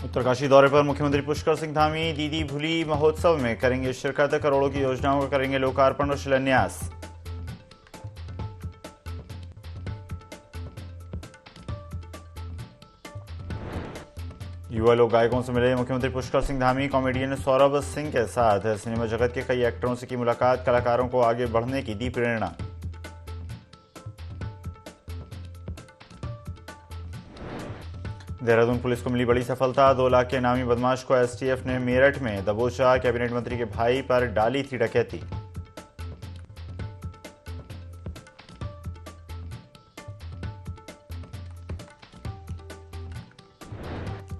उत्तरकाशी दौरे पर मुख्यमंत्री पुष्कर सिंह धामी दीदी भूली महोत्सव में करेंगे शिरकत। करोड़ों की योजनाओं का करेंगे लोकार्पण और शिलान्यास। युवा लोक गायकों से मिले मुख्यमंत्री पुष्कर सिंह धामी। कॉमेडियन सौरभ सिंह के साथ सिनेमा जगत के कई एक्टरों से की मुलाकात। कलाकारों को आगे बढ़ने की दी प्रेरणा। देहरादून पुलिस को मिली बड़ी सफलता। 2 लाख के इनामी बदमाश को एसटीएफ ने मेरठ में दबोचा। कैबिनेट मंत्री के भाई पर डाली थी डकैती।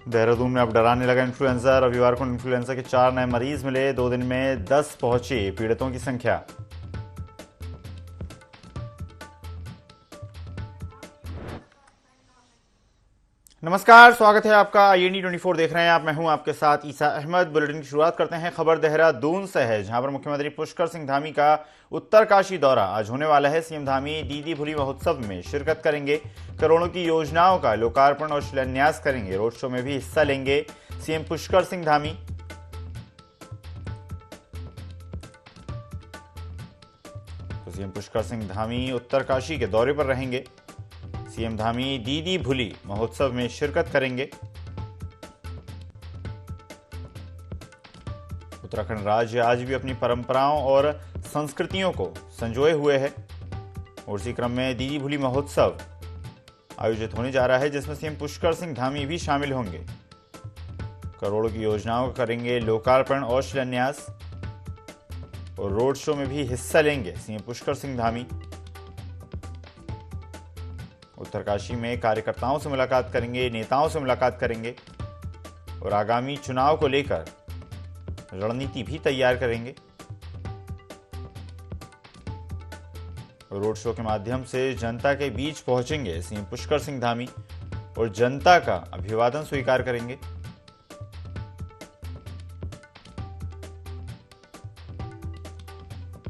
देहरादून में अब डराने लगा इन्फ्लुएंजा। रविवार को इन्फ्लुएंजा के 4 नए मरीज मिले। 2 दिन में 10 पहुंची पीड़ितों की संख्या। नमस्कार, स्वागत है आपका। IND 24 देख रहे हैं आप। मैं हूं आपके साथ ईसा अहमद। बुलेटिन की शुरुआत करते हैं खबर देहरादून से है, जहां पर मुख्यमंत्री पुष्कर सिंह धामी का उत्तरकाशी दौरा आज होने वाला है। सीएम धामी दीदी भूली महोत्सव में शिरकत करेंगे। करोड़ों की योजनाओं का लोकार्पण और शिलान्यास करेंगे। रोड शो में भी हिस्सा लेंगे सीएम पुष्कर सिंह धामी। तो सीएम पुष्कर सिंह धामी उत्तरकाशी के दौरे पर रहेंगे। सीएम धामी दीदी भूली महोत्सव में शिरकत करेंगे। उत्तराखंड राज्य आज भी अपनी परंपराओं और संस्कृतियों को संजोए हुए है और इसी क्रम में दीदी भूली महोत्सव आयोजित होने जा रहा है, जिसमें सीएम पुष्कर सिंह धामी भी शामिल होंगे। करोड़ों की योजनाओं का करेंगे लोकार्पण और शिलान्यास और रोड शो में भी हिस्सा लेंगे सीएम पुष्कर सिंह धामी। उत्तरकाशी में कार्यकर्ताओं से मुलाकात करेंगे, नेताओं से मुलाकात करेंगे और आगामी चुनाव को लेकर रणनीति भी तैयार करेंगे। रोड शो के माध्यम से जनता के बीच पहुंचेंगे सीएम पुष्कर सिंह धामी और जनता का अभिवादन स्वीकार करेंगे।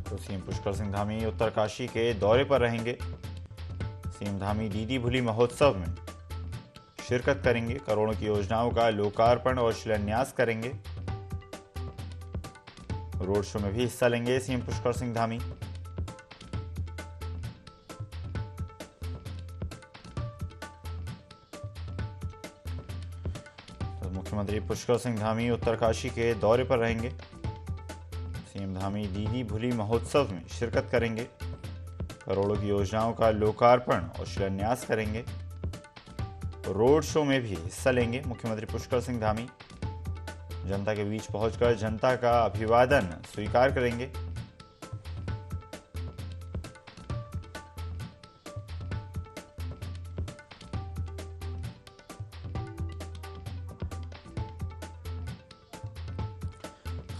तो सीएम पुष्कर सिंह धामी उत्तरकाशी के दौरे पर रहेंगे। सीएम धामी दीदी भूली महोत्सव में शिरकत करेंगे। करोड़ों की योजनाओं का लोकार्पण और शिलान्यास करेंगे। रोड शो में भी हिस्सा लेंगे सीएम पुष्कर सिंह धामी। तो मुख्यमंत्री पुष्कर सिंह धामी उत्तरकाशी के दौरे पर रहेंगे। सीएम धामी दीदी भूली महोत्सव में शिरकत करेंगे। करोड़ों की योजनाओं का लोकार्पण और शिलान्यास करेंगे। रोड शो में भी हिस्सा लेंगे मुख्यमंत्री पुष्कर सिंह धामी। जनता के बीच पहुंचकर जनता का अभिवादन स्वीकार करेंगे।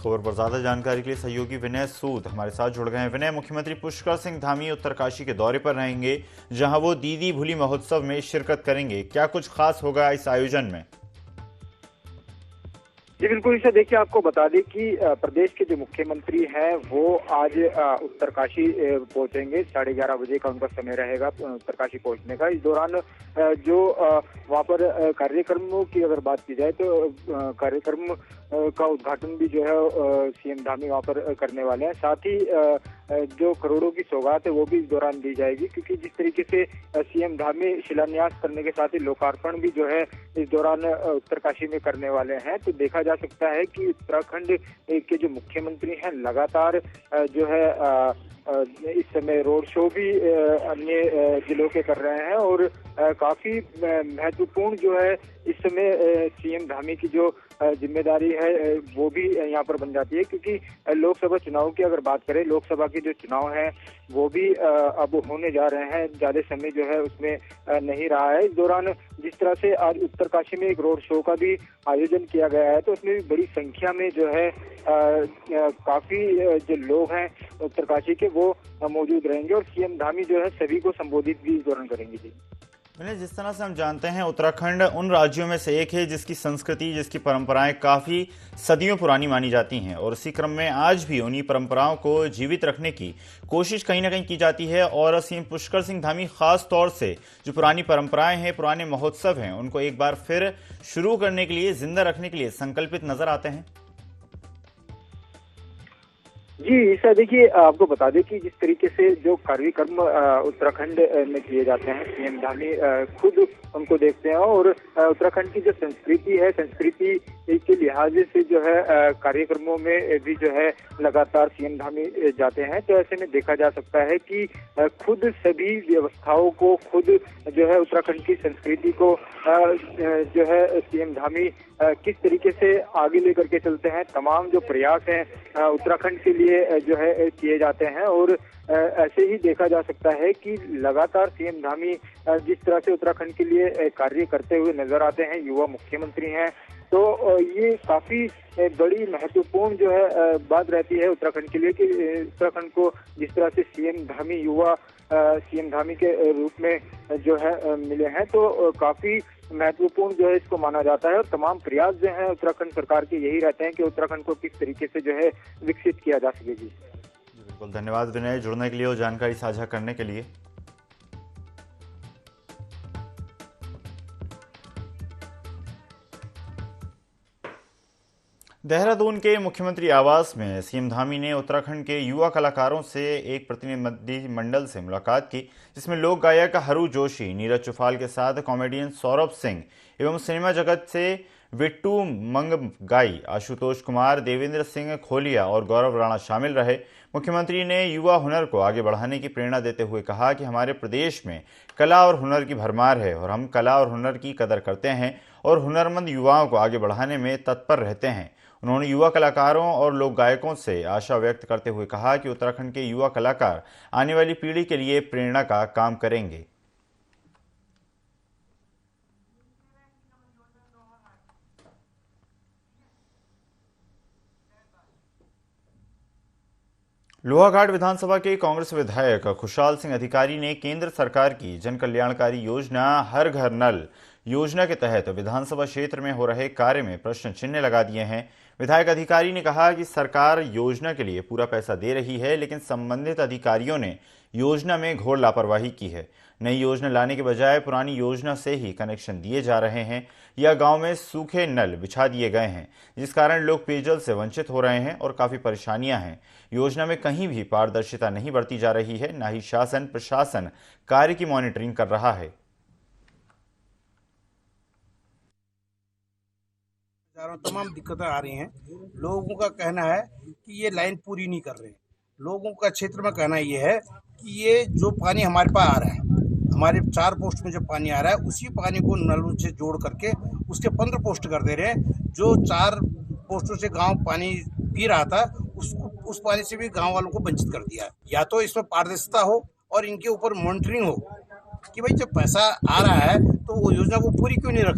खबर पर ज्यादा जानकारी के लिए सहयोगी विनय सूद हमारे साथ जुड़ गए हैं। विनय, मुख्यमंत्री पुष्कर सिंह धामी उत्तरकाशी के दौरे पर रहेंगे, जहां वो दीदी भूली महोत्सव में शिरकत करेंगे। क्या कुछ खास होगा इस आयोजन में? जी बिल्कुल, इसे देखिए आपको बता दें कि प्रदेश के जो मुख्यमंत्री हैं वो आज उत्तरकाशी पहुंचेंगे। 11:30 बजे का उनका समय रहेगा उत्तरकाशी पहुंचने का। इस दौरान जो वहां पर कार्यक्रमों की अगर बात की जाए तो कार्यक्रम का उद्घाटन भी जो है सीएम धामी वहां पर करने वाले हैं। साथ ही जो करोड़ों की सौगात है वो भी इस दौरान दी जाएगी, क्योंकि जिस तरीके से सीएम धामी शिलान्यास करने के साथ ही लोकार्पण भी जो है इस दौरान उत्तरकाशी में करने वाले हैं। तो देखा जा सकता है कि उत्तराखंड के जो मुख्यमंत्री हैं लगातार जो है इस समय रोड शो भी अन्य जिलों के कर रहे हैं और काफी महत्वपूर्ण जो है इस समय सीएम धामी की जो जिम्मेदारी है वो भी यहाँ पर बन जाती है, क्योंकि लोकसभा चुनाव की अगर बात करें, लोकसभा के जो चुनाव हैं वो भी अब होने जा रहे हैं। ज्यादा समय जो है उसमें नहीं रहा है। इस दौरान जिस तरह से आज उत्तरकाशी में एक रोड शो का भी आयोजन किया गया है, तो उसमें भी बड़ी संख्या में जो है काफी जो लोग हैं उत्तरकाशी के वो मौजूद रहेंगे और सीएम धामी जो है सभी को संबोधित भी इस दौरान करेंगे। जी जिस तरह से हम जानते हैं, उत्तराखंड उन राज्यों में से एक है जिसकी संस्कृति, जिसकी परंपराएं काफ़ी सदियों पुरानी मानी जाती हैं और इसी क्रम में आज भी उन्हीं परंपराओं को जीवित रखने की कोशिश कहीं ना कहीं की जाती है। और सीएम पुष्कर सिंह धामी खास तौर से जो पुरानी परंपराएं हैं, पुराने महोत्सव हैं, उनको एक बार फिर शुरू करने के लिए, जिंदा रखने के लिए संकल्पित नजर आते हैं। जी ईसा, देखिए आपको बता दें कि जिस तरीके से जो कार्यक्रम उत्तराखंड में किए जाते हैं, सीएम धामी खुद उनको देखते हैं और उत्तराखंड की जो संस्कृति है, संस्कृति के लिहाज से जो है कार्यक्रमों में भी जो है लगातार सीएम धामी जाते हैं। तो ऐसे में देखा जा सकता है कि खुद सभी व्यवस्थाओं को, खुद जो है उत्तराखंड की संस्कृति को जो है सीएम धामी किस तरीके से आगे लेकर के चलते हैं। तमाम जो प्रयास हैं उत्तराखंड के लिए जो है किए जाते हैं और ऐसे ही देखा जा सकता है कि लगातार सीएम धामी जिस तरह से उत्तराखंड के लिए कार्य करते हुए नजर आते हैं, युवा मुख्यमंत्री हैं, तो ये काफी बड़ी महत्वपूर्ण जो है बात रहती है उत्तराखंड के लिए कि उत्तराखंड को जिस तरह से सीएम धामी युवा सीएम धामी के रूप में जो है मिले हैं, तो काफी महत्वपूर्ण जो है इसको माना जाता है। और तमाम प्रयास जो है उत्तराखंड सरकार के यही रहते हैं कि उत्तराखंड को किस तरीके से जो है विकसित किया जा सके। जी बिल्कुल, धन्यवाद विनय, जुड़ने के लिए और जानकारी साझा करने के लिए। देहरादून के मुख्यमंत्री आवास में सीएम धामी ने उत्तराखंड के युवा कलाकारों से एक प्रतिनिधिमंडल से मुलाकात की, जिसमें लोक गायक हरू जोशी, नीरज चुफाल के साथ कॉमेडियन सौरभ सिंह एवं सिनेमा जगत से विट्टू मंगगाई, आशुतोष कुमार, देवेंद्र सिंह खोलिया और गौरव राणा शामिल रहे। मुख्यमंत्री ने युवा हुनर को आगे बढ़ाने की प्रेरणा देते हुए कहा कि हमारे प्रदेश में कला और हुनर की भरमार है और हम कला और हुनर की कदर करते हैं और हुनरमंद युवाओं को आगे बढ़ाने में तत्पर रहते हैं। उन्होंने युवा कलाकारों और लोक गायकों से आशा व्यक्त करते हुए कहा कि उत्तराखंड के युवा कलाकार आने वाली पीढ़ी के लिए प्रेरणा का काम करेंगे। लोहाघाट विधानसभा के कांग्रेस विधायक खुशहाल सिंह अधिकारी ने केंद्र सरकार की जन कल्याणकारी योजना हर घर नल योजना के तहत विधानसभा क्षेत्र में हो रहे कार्य में प्रश्न चिन्ह लगा दिए हैं। विधायक अधिकारी ने कहा कि सरकार योजना के लिए पूरा पैसा दे रही है, लेकिन संबंधित अधिकारियों ने योजना में घोर लापरवाही की है। नई योजना लाने के बजाय पुरानी योजना से ही कनेक्शन दिए जा रहे हैं या गांव में सूखे नल बिछा दिए गए हैं, जिस कारण लोग पेयजल से वंचित हो रहे हैं और काफी परेशानियां हैं। योजना में कहीं भी पारदर्शिता नहीं बरती जा रही है, न ही शासन प्रशासन कार्य की मॉनिटरिंग कर रहा है। तमाम दिक्कतें आ रही हैं। लोगों का कहना है कि ये लाइन पूरी नहीं कर रहे। लोगों का क्षेत्र में कहना ये है कि ये जो पानी हमारे पास आ रहा है, हमारे 4 पोस्ट में जो पानी आ रहा है, उसी पानी को नलों से जोड़ करके उसके 15 पोस्ट कर दे रहे हैं। जो 4 पोस्टों से गांव पानी पी रहा था, उस पानी से भी गांव वालों को वंचित कर दिया। या तो इसमें पारदर्शिता हो और इनके ऊपर मॉनिटरिंग हो कि भाई जब पैसा आ रहा है तो वो योजना को पूरी क्यों नहीं रख।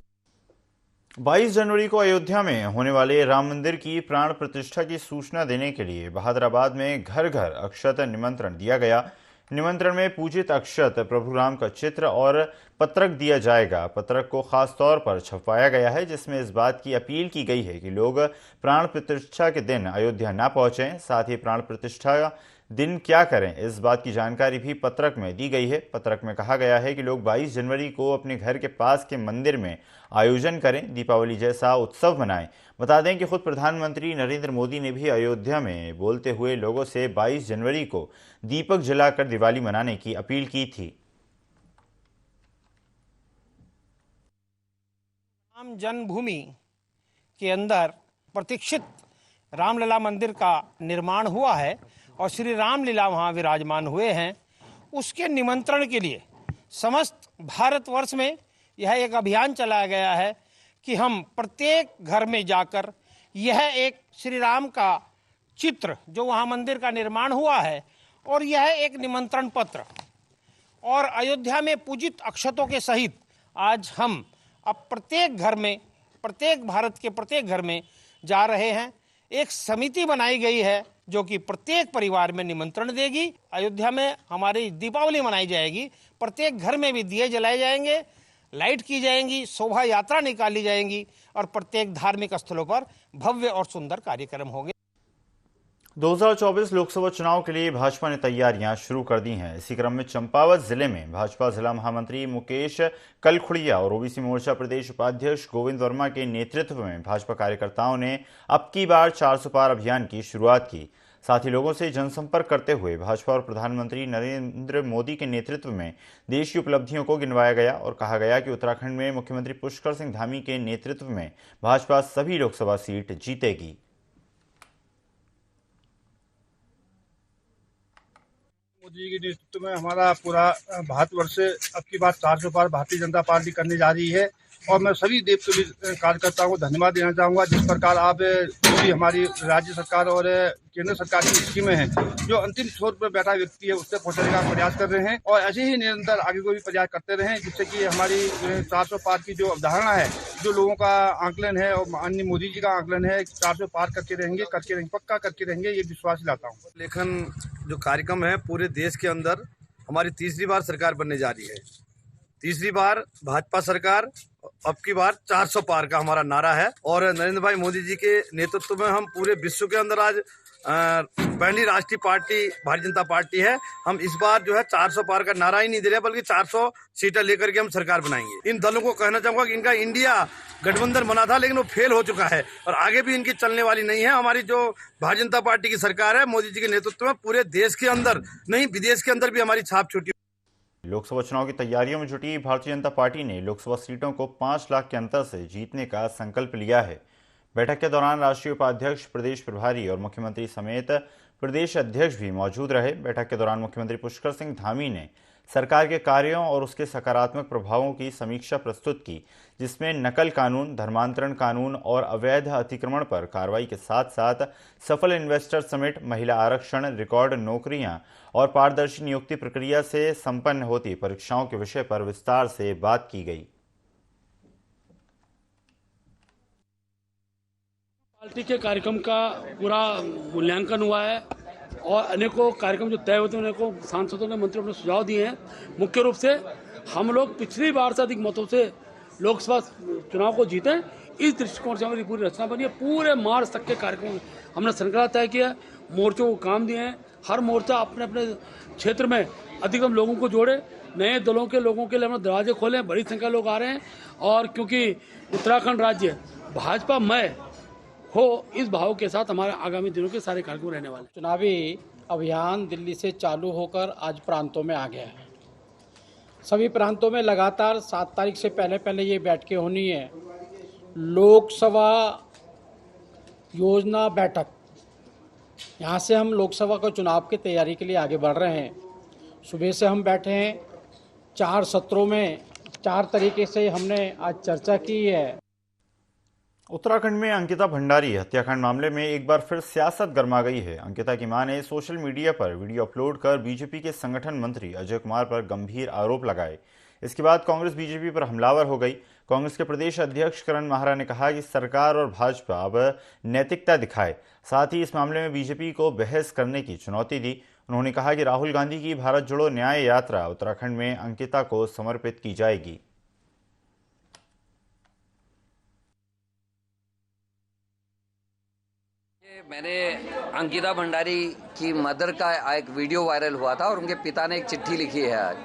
22 जनवरी को अयोध्या में होने वाले राम मंदिर की प्राण प्रतिष्ठा की सूचना देने के लिए बहादुराबाद में घर घर अक्षत निमंत्रण दिया गया। निमंत्रण में पूजित अक्षत प्रभु राम का चित्र और पत्रक दिया जाएगा। पत्रक को खास तौर पर छपवाया गया है, जिसमें इस बात की अपील की गई है कि लोग प्राण प्रतिष्ठा के दिन अयोध्या ना पहुंचें। साथ ही प्राण प्रतिष्ठा दिन क्या करें, इस बात की जानकारी भी पत्रक में दी गई है। पत्रक में कहा गया है कि लोग 22 जनवरी को अपने घर के पास के मंदिर में आयोजन करें, दीपावली जैसा उत्सव मनाएं। बता दें कि खुद प्रधानमंत्री नरेंद्र मोदी ने भी अयोध्या में बोलते हुए लोगों से 22 जनवरी को दीपक जलाकर दिवाली मनाने की अपील की थी। राम जन्मभूमि के अंदर प्रतीक्षित रामलला मंदिर का निर्माण हुआ है और श्री रामलीला वहाँ विराजमान हुए हैं। उसके निमंत्रण के लिए समस्त भारतवर्ष में यह एक अभियान चलाया गया है कि हम प्रत्येक घर में जाकर यह एक श्री राम का चित्र जो वहाँ मंदिर का निर्माण हुआ है और यह एक निमंत्रण पत्र और अयोध्या में पूजित अक्षतों के सहित आज हम अब प्रत्येक घर में, प्रत्येक भारत के प्रत्येक घर में जा रहे हैं। एक समिति बनाई गई है जो कि प्रत्येक परिवार में निमंत्रण देगी। अयोध्या में हमारी दीपावली मनाई जाएगी, प्रत्येक घर में भी दिए जलाए जाएंगे, लाइट की जाएंगी, शोभा यात्रा निकाली जाएंगी और प्रत्येक धार्मिक स्थलों पर भव्य और सुंदर कार्यक्रम होंगे। 2024 लोकसभा चुनाव के लिए भाजपा ने तैयारियां शुरू कर दी हैं। इसी क्रम में चंपावत जिले में भाजपा जिला महामंत्री मुकेश कलखुड़िया और ओबीसी मोर्चा प्रदेश उपाध्यक्ष गोविंद वर्मा के नेतृत्व में भाजपा कार्यकर्ताओं ने अब की बार 400 पार अभियान की शुरुआत की। साथ ही लोगों से जनसंपर्क करते हुए भाजपा और प्रधानमंत्री नरेंद्र मोदी के नेतृत्व में देश की उपलब्धियों को गिनवाया गया और कहा गया कि उत्तराखंड में मुख्यमंत्री पुष्कर सिंह धामी के नेतृत्व में भाजपा सभी लोकसभा सीट जीतेगी। मोदी जी के नेतृत्व में हमारा पूरा भारतवर्ष अब की बात 400 पार भारतीय जनता पार्टी करने जा रही है और मैं सभी देवतुल्य कार्यकर्ताओं को धन्यवाद देना चाहूँगा। जिस प्रकार आप भी हमारी राज्य सरकार और केंद्र सरकार की स्कीमें हैं, जो अंतिम छोर पर बैठा व्यक्ति है उससे पहुंचाने का प्रयास कर रहे हैं और ऐसे ही निरंतर आगे को भी प्रयास करते रहें, जिससे कि हमारी 400 पार की जो अवधारणा है, जो लोगों का आंकलन है और माननीय मोदी जी का आंकलन है, 400 पार करके रहेंगे, पक्का करके रहेंगे, ये विश्वास दिलाता हूँ। लेखन जो कार्यक्रम है पूरे देश के अंदर हमारी तीसरी बार सरकार बनने जा रही है। तीसरी बार भाजपा सरकार, अब की बार 400 पार का हमारा नारा है और नरेंद्र भाई मोदी जी के नेतृत्व में हम पूरे विश्व के अंदर आज पहली राष्ट्रीय पार्टी भारतीय जनता पार्टी है। हम इस बार जो है 400 पार का नारा ही नहीं दे रहे, बल्कि 400 सीटें लेकर के हम सरकार बनाएंगे। इन दलों को कहना चाहूंगा कि इनका इंडिया गठबंधन बना था, लेकिन वो फेल हो चुका है और आगे भी इनकी चलने वाली नहीं है। हमारी जो भारतीय जनता पार्टी की सरकार है मोदी जी के नेतृत्व में पूरे देश के अंदर नहीं विदेश के अंदर भी हमारी छाप छूटी। लोकसभा चुनाव की तैयारियों में जुटी भारतीय जनता पार्टी ने लोकसभा सीटों को 5 लाख के अंतर से जीतने का संकल्प लिया है। बैठक के दौरान राष्ट्रीय उपाध्यक्ष, प्रदेश प्रभारी और मुख्यमंत्री समेत प्रदेश अध्यक्ष भी मौजूद रहे। बैठक के दौरान मुख्यमंत्री पुष्कर सिंह धामी ने सरकार के कार्यों और उसके सकारात्मक प्रभावों की समीक्षा प्रस्तुत की, जिसमें नकल कानून, धर्मांतरण कानून और अवैध अतिक्रमण पर कार्रवाई के साथ साथ सफल इन्वेस्टर समिट, महिला आरक्षण, रिकॉर्ड नौकरियां और पारदर्शी नियुक्ति प्रक्रिया से संपन्न होती परीक्षाओं के विषय पर विस्तार से बात की गई। पार्टी के कार्यक्रम का पूरा मूल्यांकन हुआ है और अनेकों कार्यक्रम जो तय होते हैं अनेकों सांसदों ने, मंत्रियों ने सुझाव दिए हैं। मुख्य रूप से हम लोग पिछली बार से अधिक मतों से लोकसभा चुनाव को जीते, इस दृष्टिकोण से हमारी पूरी रचना बनी है। पूरे मार्च तक के कार्यक्रम हमने श्रृंखला तय किया, मोर्चों को काम दिए हैं। हर मोर्चा अपने अपने क्षेत्र में अधिकतम लोगों को जोड़े, नए दलों के लोगों के लिए हमने दरवाजे खोले, बड़ी संख्या लोग आ रहे हैं और क्योंकि उत्तराखंड राज्य भाजपामय हो, इस भाव के साथ हमारे आगामी दिनों के सारे कार्यक्रम रहने वाले। चुनावी अभियान दिल्ली से चालू होकर आज प्रांतों में आ गया है। सभी प्रांतों में लगातार 7 तारीख से पहले ये बैठकें होनी है। लोकसभा योजना बैठक, यहाँ से हम लोकसभा को चुनाव की तैयारी के लिए आगे बढ़ रहे हैं। सुबह से हम बैठे हैं, 4 सत्रों में 4 तरीके से हमने आज चर्चा की है। उत्तराखंड में अंकिता भंडारी हत्याकांड मामले में एक बार फिर सियासत गर्मा गई है। अंकिता की मां ने सोशल मीडिया पर वीडियो अपलोड कर बीजेपी के संगठन मंत्री अजय कुमार पर गंभीर आरोप लगाए। इसके बाद कांग्रेस बीजेपी पर हमलावर हो गई। कांग्रेस के प्रदेश अध्यक्ष करण माहरा ने कहा कि सरकार और भाजपा अब नैतिकता दिखाए, साथ ही इस मामले में बीजेपी को बहस करने की चुनौती दी। उन्होंने कहा कि राहुल गांधी की भारत जोड़ो न्याय यात्रा उत्तराखंड में अंकिता को समर्पित की जाएगी। मैंने अंकिता भंडारी की मदर का एक वीडियो वायरल हुआ था और उनके पिता ने एक चिट्ठी लिखी है आज,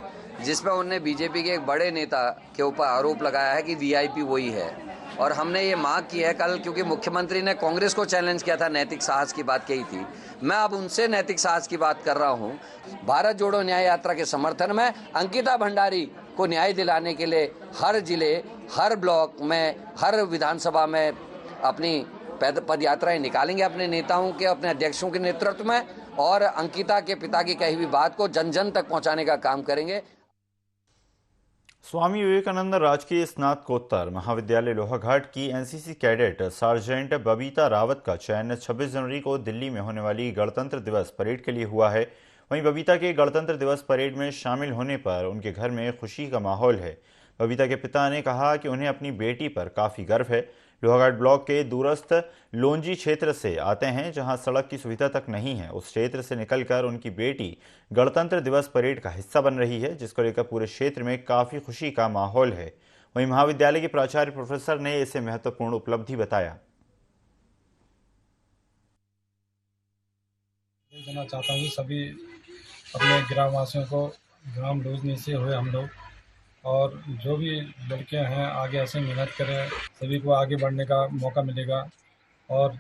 जिसमें उन्होंने बीजेपी के एक बड़े नेता के ऊपर आरोप लगाया है कि वीआईपी वही है। और हमने ये मांग की है कल, क्योंकि मुख्यमंत्री ने कांग्रेस को चैलेंज किया था, नैतिक साहस की बात कही थी। मैं अब उनसे नैतिक साहस की बात कर रहा हूँ। भारत जोड़ो न्याय यात्रा के समर्थन में अंकिता भंडारी को न्याय दिलाने के लिए हर जिले, हर ब्लॉक में, हर विधानसभा में अपनी पद यात्राएं निकालेंगे अपने नेताओं के, अपने अध्यक्षों के नेतृत्व में, और अंकिता के पिता की कही हुई बात को जन जन तक पहुंचाने का काम करेंगे। स्वामी विवेकानंद राजकीय स्नातकोत्तर महाविद्यालय लोहाघाट की NCC cadet sergeant Babita Rawat का चयन 26 जनवरी को दिल्ली में होने वाली गणतंत्र दिवस परेड के लिए हुआ है। वहीं बबीता के गणतंत्र दिवस परेड में शामिल होने पर उनके घर में खुशी का माहौल है। बबीता के पिता ने कहा कि उन्हें अपनी बेटी पर काफ़ी गर्व है। लोहाघाट ब्लॉक के दूरस्थ लोंजी क्षेत्र से आते हैं, जहां सड़क की सुविधा तक नहीं है। उस क्षेत्र से निकलकर उनकी बेटी गणतंत्र दिवस परेड का हिस्सा बन रही है, जिसको लेकर पूरे क्षेत्र में काफी खुशी का माहौल है। वहीं महाविद्यालय के प्राचार्य प्रोफेसर ने इसे महत्वपूर्ण उपलब्धि बताया। देना चाहता हूँ सभी अपने ग्रामवासियों को, ग्राम लोजनी से हुए हम लोग, और जो भी लड़कियां हैं आगे ऐसे मेहनत करें, सभी को आगे बढ़ने का मौका मिलेगा। और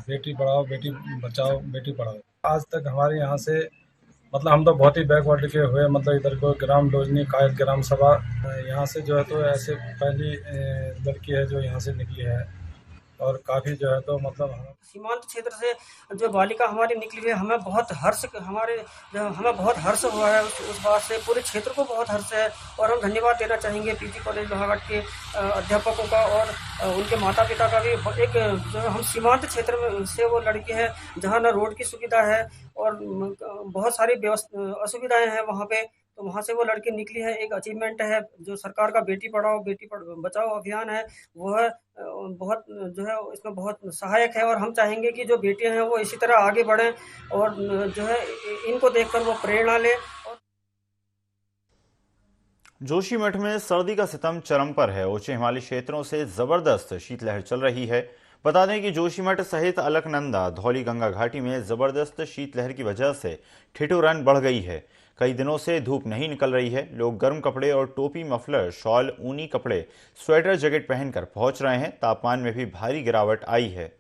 बेटी पढ़ाओ बेटी बचाओ बेटी पढ़ाओ। आज तक हमारे यहाँ से मतलब हम तो बहुत ही बैकवर्ड के हुए, मतलब इधर को ग्राम लोजनी कायद ग्राम सभा यहाँ से जो है तो ऐसे पहली लड़की है जो यहाँ से निकली है, और काफ़ी जो है तो मतलब सीमांत क्षेत्र से जो बालिका हमारी निकली है, हमें बहुत हर्ष हुआ है। उस बात से पूरे क्षेत्र को बहुत हर्ष है, और हम धन्यवाद देना चाहेंगे पीजी कॉलेज लोहाघाट के अध्यापकों का और उनके माता पिता का भी। एक जो हम सीमांत क्षेत्र में से वो लड़की है जहाँ न रोड की सुविधा है और बहुत सारी असुविधाएं हैं वहाँ पे, तो वहाँ से वो लड़की निकली है। एक अचीवमेंट है जो सरकार का बेटी पढ़ाओ बेटी बचाओ अभियान है, वह बहुत जो है इसमें बहुत सहायक है। और हम चाहेंगे कि जो बेटियां हैं वो इसी तरह आगे बढ़ें और जो है इनको देखकर वो प्रेरणा लें। जोशीमठ में सर्दी का सितम चरम पर है। ऊंचे हिमालयी क्षेत्रों से जबरदस्त शीतलहर चल रही है। बता दें कि जोशीमठ सहित अलकनंदा धौली गंगा घाटी में जबरदस्त शीतलहर की वजह से ठिठुरन बढ़ गई है। कई दिनों से धूप नहीं निकल रही है। लोग गर्म कपड़े और टोपी, मफलर, शॉल, ऊनी कपड़े, स्वेटर, जैकेट पहनकर पहुंच रहे हैं। तापमान में भी भारी गिरावट आई है।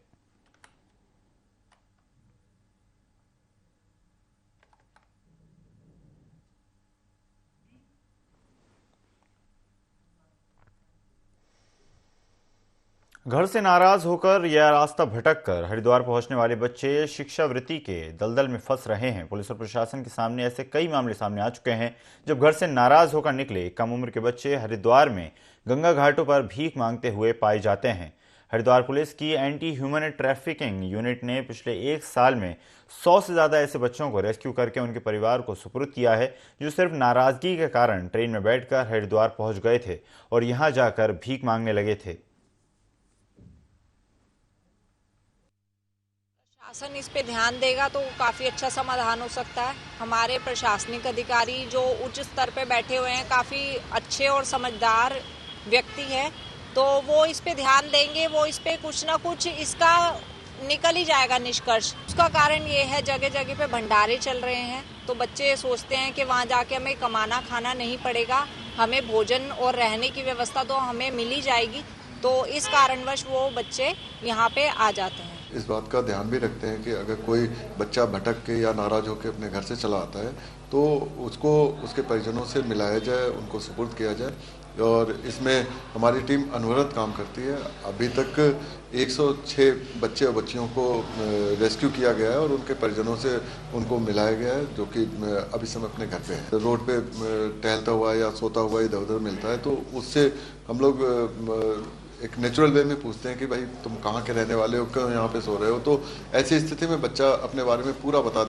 घर से नाराज होकर या रास्ता भटककर हरिद्वार पहुंचने वाले बच्चे शिक्षावृत्ति के दलदल में फंस रहे हैं। पुलिस और प्रशासन के सामने ऐसे कई मामले सामने आ चुके हैं जब घर से नाराज होकर निकले कम उम्र के बच्चे हरिद्वार में गंगा घाटों पर भीख मांगते हुए पाए जाते हैं। हरिद्वार पुलिस की एंटी ह्यूमन ट्रैफिकिंग यूनिट ने पिछले 1 साल में 100 से ज्यादा ऐसे बच्चों को रेस्क्यू करके उनके परिवार को सुपुर्द किया है, जो सिर्फ नाराजगी के कारण ट्रेन में बैठकर हरिद्वार पहुंच गए थे और यहां जाकर भीख मांगने लगे थे। शासन इस पे ध्यान देगा तो काफ़ी अच्छा समाधान हो सकता है। हमारे प्रशासनिक अधिकारी जो उच्च स्तर पे बैठे हुए हैं काफ़ी अच्छे और समझदार व्यक्ति हैं, तो वो इस पे ध्यान देंगे, वो इस पे कुछ ना कुछ इसका निकल ही जाएगा निष्कर्ष। उसका कारण ये है जगह जगह पे भंडारे चल रहे हैं, तो बच्चे सोचते हैं कि वहाँ जाके हमें कमाना खाना नहीं पड़ेगा, हमें भोजन और रहने की व्यवस्था तो हमें मिल ही जाएगी, तो इस कारणवश वो बच्चे यहाँ पे आ जाते हैं। इस बात का ध्यान भी रखते हैं कि अगर कोई बच्चा भटक के या नाराज होकर अपने घर से चला आता है तो उसको उसके परिजनों से मिलाया जाए, उनको सुपुर्द किया जाए, और इसमें हमारी टीम अनवरत काम करती है। अभी तक 106 बच्चे और बच्चियों को रेस्क्यू किया गया है और उनके परिजनों से उनको मिलाया गया है, जो कि अभी समय अपने घर पे है। रोड पे टहलता हुआ या सोता हुआ इधर उधर मिलता है तो उससे हम लोग एक नेचुरल वे में पूछते हैं कि भाई तुम कहाँ के रहने वाले हो, क्यों यहाँ पे सो रहे हो, तो ऐसी स्थिति में बच्चा अपने बारे में पूरा बता।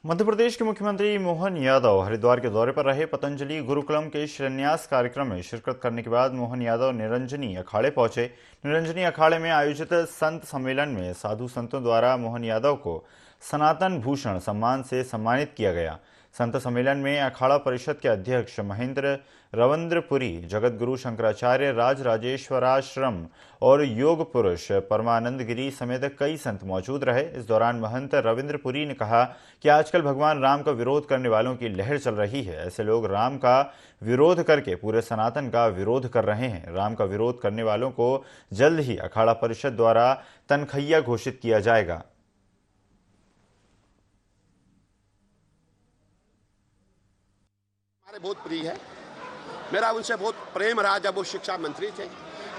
मध्य प्रदेश के मुख्यमंत्री मोहन यादव हरिद्वार के दौरे पर रहे। पतंजलि गुरुकुलम के शिलान्यास कार्यक्रम में शिरकत करने के बाद मोहन यादव निरंजनी अखाड़े पहुंचे। निरंजनी अखाड़े में आयोजित संत सम्मेलन में साधु संतों द्वारा मोहन यादव को सनातन भूषण सम्मान से सम्मानित किया गया। संत सम्मेलन में अखाड़ा परिषद के अध्यक्ष महेंद्र रविंद्रपुरी, जगत गुरु शंकराचार्य राज राजेश्वराश्रम और योग पुरुष परमानंद गिरी समेत कई संत मौजूद रहे। इस दौरान महंत रविंद्रपुरी ने कहा कि आजकल भगवान राम का विरोध करने वालों की लहर चल रही है। ऐसे लोग राम का विरोध करके पूरे सनातन का विरोध कर रहे हैं। राम का विरोध करने वालों को जल्द ही अखाड़ा परिषद द्वारा तनखैया घोषित किया जाएगा। बहुत प्रिय है, मेरा उनसे बहुत प्रेम रहा जब वो शिक्षा मंत्री थे,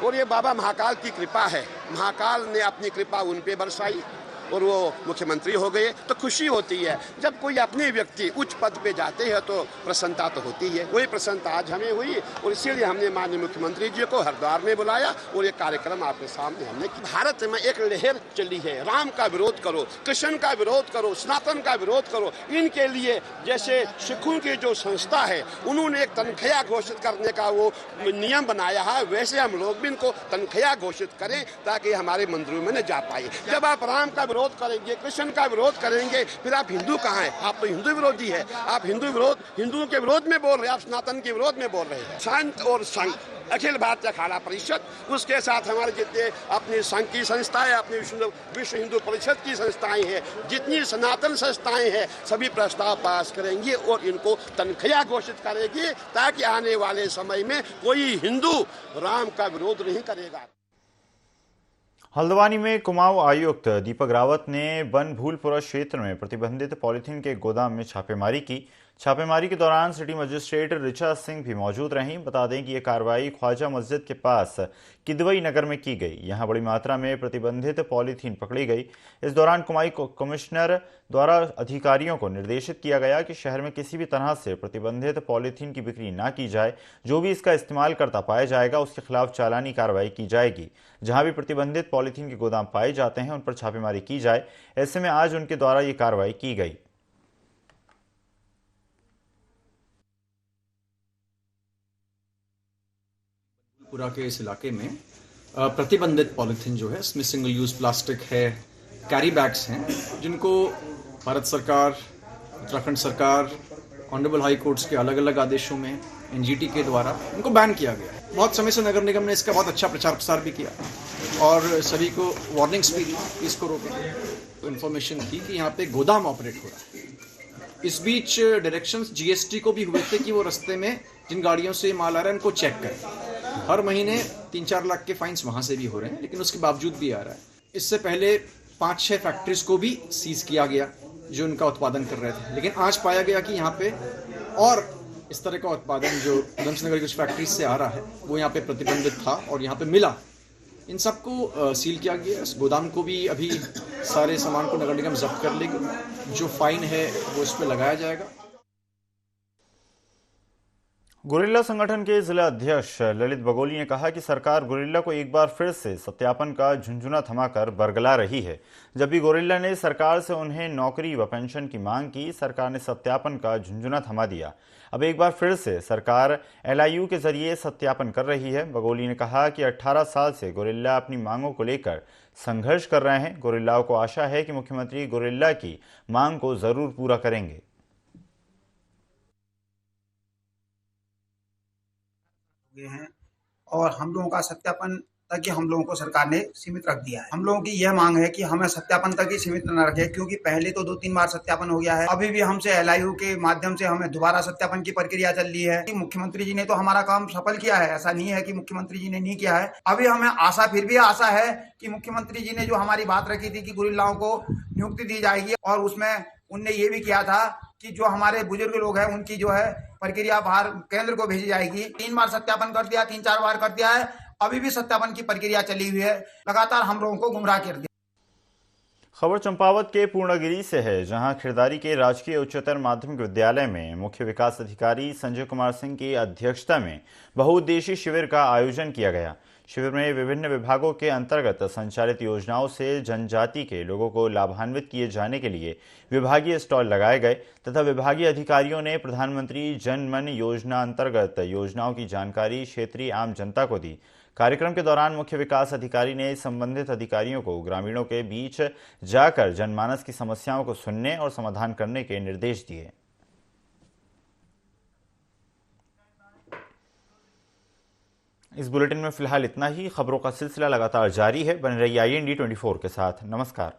और ये बाबा महाकाल की कृपा है। महाकाल ने अपनी कृपा उन पे बरसाई और वो मुख्यमंत्री हो गए तो खुशी होती है। जब कोई अपने व्यक्ति उच्च पद पे जाते हैं तो प्रसन्नता तो होती है। वही प्रसन्नता आज हमें हुई और इसीलिए हमने माननीय मुख्यमंत्री जी को हरिद्वार में बुलाया और ये कार्यक्रम आपके सामने हमने किया। भारत में एक लहर चली है, राम का विरोध करो, कृष्ण का विरोध करो, सनातन का विरोध करो। इनके लिए जैसे सिखों की जो संस्था है उन्होंने एक तनख्वाह घोषित करने का वो नियम बनाया है, वैसे हम लोग भी इनको तनख्वाह घोषित करें ताकि हमारे मंदिरों में न जा पाए। जब आप राम का विरोध करेंगे, कृष्ण का विरोध करेंगे, फिर आप हिंदू कहाँ हैं? आप तो हिंदू विरोधी है। आप हिंदुओं के विरोध में बोल रहे हैं, आप सनातन के विरोध में बोल रहे हैं। संत और संघ, अखिल भारतीय अखाड़ा परिषद, उसके साथ हमारे जितने अपनी संघ की संस्थाएं, अपनी विश्व हिंदू परिषद की संस्थाएं हैं, जितनी सनातन संस्थाएं हैं, सभी प्रस्ताव पास करेंगे और इनको तनख्वाह घोषित करेंगे ताकि आने वाले समय में कोई हिंदू राम का विरोध नहीं करेगा। हल्द्वानी में कुमाऊं आयुक्त दीपक रावत ने बनभूलपुरा क्षेत्र में प्रतिबंधित पॉलीथीन के गोदाम में छापेमारी की। छापेमारी के दौरान सिटी मजिस्ट्रेट ऋचा सिंह भी मौजूद रहीं। बता दें कि यह कार्रवाई ख्वाजा मस्जिद के पास किदवई नगर में की गई। यहां बड़ी मात्रा में प्रतिबंधित पॉलीथीन पकड़ी गई। इस दौरान कुमाऊं कमिश्नर द्वारा अधिकारियों को निर्देशित किया गया कि शहर में किसी भी तरह से प्रतिबंधित पॉलीथीन की बिक्री ना की जाए। जो भी इसका इस्तेमाल करता पाया जाएगा उसके खिलाफ चालानी कार्रवाई की जाएगी। जहां भी प्रतिबंधित पॉलीथीन के गोदाम पाए जाते हैं उन पर छापेमारी की जाए। ऐसे में आज उनके द्वारा ये कार्रवाई की गई। पूरा के इस इलाके में प्रतिबंधित पॉलीथीन जो है, इसमें सिंगल यूज प्लास्टिक है, कैरी बैग्स हैं, जिनको भारत सरकार, उत्तराखंड सरकार, ऑनरेबल हाई कोर्ट्स के अलग अलग आदेशों में एनजीटी के द्वारा इनको बैन किया गया है। बहुत समय से नगर निगम ने इसका बहुत अच्छा प्रचार प्रसार भी किया और सभी को वार्निंग्स भी दी कि इसको रोकें। तो इन्फॉर्मेशन थी कि यहाँ पे गोदाम ऑपरेट हो रहा है। इस बीच डायरेक्शंस जीएसटी को भी हुए थे कि वो रास्ते में जिन गाड़ियों से माल आ रहा है उनको चेक करें। हर महीने 3-4 लाख के फाइन्स वहां से भी हो रहे हैं, लेकिन उसके बावजूद भी आ रहा है। इससे पहले 5-6 फैक्ट्रीज को भी सीज किया गया जो उनका उत्पादन कर रहे थे, लेकिन आज पाया गया कि यहाँ पे और इस तरह का उत्पादन जो उधमसिंह नगर की कुछ फैक्ट्रीज से आ रहा है वो यहाँ पे प्रतिबंधित था और यहाँ पे मिला। इन सबको सील किया गया। इस गोदाम को भी अभी सारे सामान को नगर निगम जब्त कर लेगी। जो फाइन है वो इस पर लगाया जाएगा। गुरिल्ला संगठन के जिला अध्यक्ष ललित बगोली ने कहा कि सरकार गुरिल्ला को एक बार फिर से सत्यापन का झुंझुना थमाकर बरगला रही है। जब भी गुरिल्ला ने सरकार से उन्हें नौकरी व पेंशन की मांग की, सरकार ने सत्यापन का झुंझुना थमा दिया। अब एक बार फिर से सरकार एलआईयू के जरिए सत्यापन कर रही है। बगोली ने कहा कि 18 साल से गुरिल्ला अपनी मांगों को लेकर संघर्ष कर रहे हैं। गुरिल्लाओं को आशा है कि मुख्यमंत्री गुरिल्ला की मांग को जरूर पूरा करेंगे। हैं और हम लोगों का सत्यापन तक ही हम लोगों को सरकार ने सीमित रख दिया है। हम लोगों की यह मांग है कि हमें सत्यापन तक ही सीमित न रखे, क्योंकि पहले तो 2-3 बार सत्यापन हो गया है। अभी भी हमसे एलआईयू के माध्यम से हमें दोबारा सत्यापन की प्रक्रिया चल रही है। मुख्यमंत्री जी ने तो हमारा काम सफल किया है, ऐसा नहीं है कि मुख्यमंत्री जी ने नहीं किया है। अभी हमें आशा, फिर भी आशा है कि मुख्यमंत्री जी ने जो हमारी बात रखी थी कि गुरिल्लाओं को नियुक्ति दी जाएगी, और उसमें उनने ये भी किया था कि जो हमारे बुजुर्ग लोग हैं उनकी जो है प्रक्रिया बाहर केंद्र को भेजी जाएगी। 3 बार सत्यापन कर दिया, 3-4 बार कर दिया है, अभी भी सत्यापन की प्रक्रिया चली हुई है। लगातार हम लोगों को गुमराह कर दिया। खबर चंपावत के पूर्णगिरी से है, जहां खिरदारी के राजकीय उच्चतर माध्यमिक विद्यालय में मुख्य विकास अधिकारी संजय कुमार सिंह की अध्यक्षता में बहुउद्देशीय शिविर का आयोजन किया गया। शिविर में विभिन्न विभागों के अंतर्गत संचालित योजनाओं से जनजाति के लोगों को लाभान्वित किए जाने के लिए विभागीय स्टॉल लगाए गए तथा विभागीय अधिकारियों ने प्रधानमंत्री जन मन योजना अंतर्गत योजनाओं की जानकारी क्षेत्रीय आम जनता को दी। कार्यक्रम के दौरान मुख्य विकास अधिकारी ने संबंधित अधिकारियों को ग्रामीणों के बीच जाकर जनमानस की समस्याओं को सुनने और समाधान करने के निर्देश दिए। इस बुलेटिन में फिलहाल इतना ही। खबरों का सिलसिला लगातार जारी है। बने रहिए IND24 के साथ। नमस्कार।